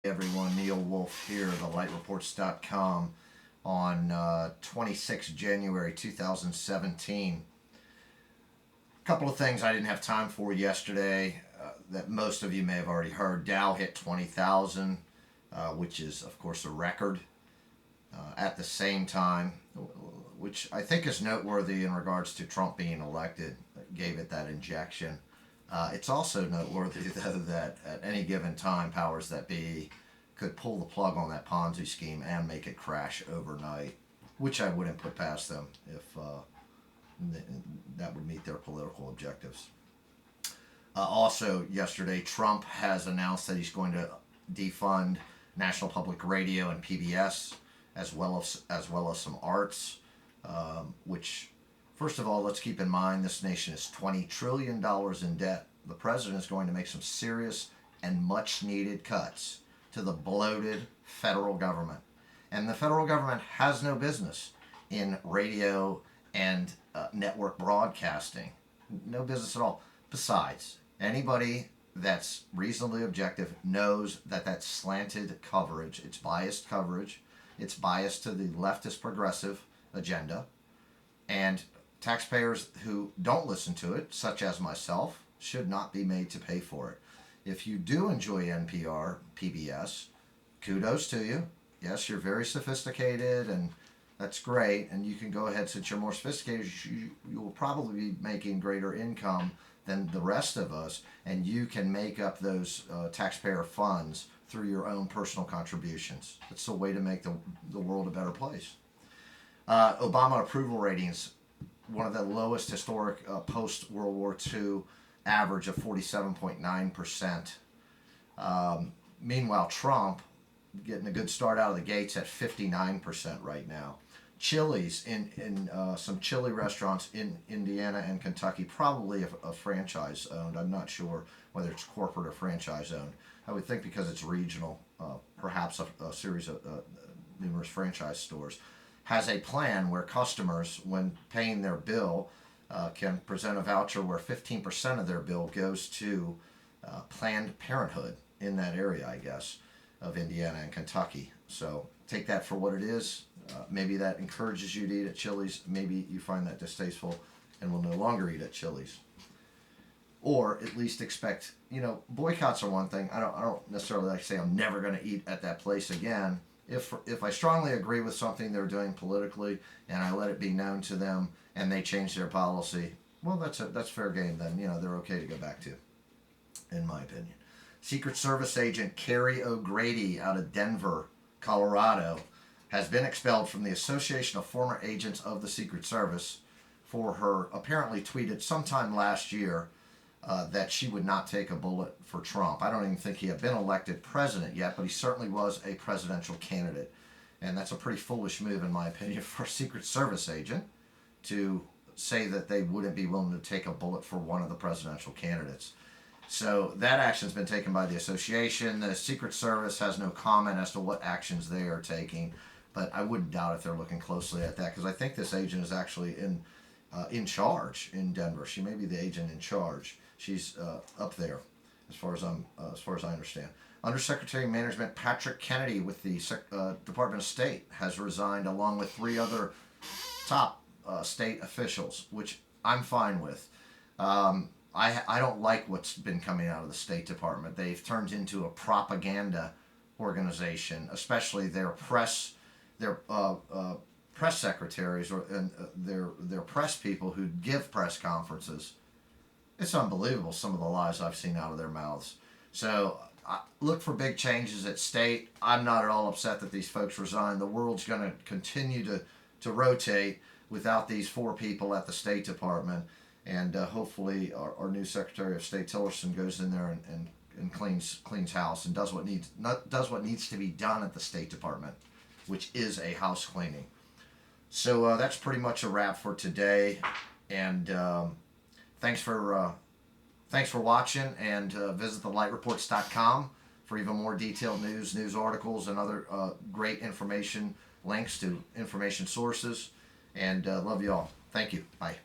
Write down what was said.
Everyone, Neil Wolf here, TheLightReports.com on 26 January 2017. A couple of things I didn't have time for yesterday that most of you may have already heard. Dow hit 20,000, which is, of course, a record. At the same time, which I think is noteworthy in regards to Trump being elected, gave it that injection. It's also noteworthy, though, that at any given time, powers that be could pull the plug on that Ponzi scheme and make it crash overnight, which I wouldn't put past them if that would meet their political objectives. Also, yesterday, Trump has announced that he's going to defund National Public Radio and PBS, as well as some arts, which, first of all, let's keep in mind this nation is $20 trillion in debt. The president is going to make some serious and much-needed cuts to the bloated federal government. And the federal government has no business in radio and network broadcasting. No business at all. Besides, anybody that's reasonably objective knows that that's slanted coverage. It's biased coverage. It's biased to the leftist progressive agenda. And taxpayers who don't listen to it, such as myself, should not be made to pay for it. If you do enjoy NPR, PBS, kudos to you. Yes, you're very sophisticated, and that's great. And you can go ahead, since you're more sophisticated, you will probably be making greater income than the rest of us, and you can make up those taxpayer funds through your own personal contributions. It's a way to make the world a better place. Obama approval ratings, one of the lowest historic post-World War II average of 47.9%. Meanwhile, Trump getting a good start out of the gates at 59% right now. Chili's in some chili restaurants in Indiana and Kentucky, probably a franchise owned. I'm not sure whether it's corporate or franchise owned. I would think because it's regional, perhaps a series of numerous franchise stores, has a plan where customers, when paying their bill, can present a voucher where 15% of their bill goes to Planned Parenthood in that area, I guess, of Indiana and Kentucky. So take that for what it is. Maybe that encourages you to eat at Chili's. Maybe you find that distasteful and will no longer eat at Chili's. Or at least expect, boycotts are one thing. I don't necessarily like to say I'm never going to eat at that place again. If I strongly agree with something they're doing politically and I let it be known to them and they change their policy, well, that's fair game. Then they're okay to go back to, in my opinion. Secret Service agent Carrie O'Grady out of Denver, Colorado, has been expelled from the Association of Former Agents of the Secret Service for her apparently tweeted sometime last year that she would not take a bullet for Trump. I don't even think he had been elected president yet, but he certainly was a presidential candidate. And that's a pretty foolish move, in my opinion, for a Secret Service agent to say that they wouldn't be willing to take a bullet for one of the presidential candidates. So that action's been taken by the association. The Secret Service has no comment as to what actions they are taking, but I wouldn't doubt if they're looking closely at that, because I think this agent is actually in charge in Denver. She may be the agent in charge. She's up there, as far as I understand. Undersecretary of Management Patrick Kennedy with the Department of State has resigned, along with 3 other top state officials, which I'm fine with. I don't like what's been coming out of the State Department. They've turned into a propaganda organization, especially their press secretaries and their press people who give press conferences. It's unbelievable, some of the lies I've seen out of their mouths. So look for big changes at state. I'm not at all upset that these folks resign. The world's going to continue to rotate without these 4 people at the State Department. And hopefully our new Secretary of State Tillerson goes in there and cleans house and does what needs to be done at the State Department, which is a house cleaning. So that's pretty much a wrap for today. And thanks for watching, and visit TheLightReports.com for even more detailed news articles, and other great information, links to information sources. And love you all. Thank you. Bye.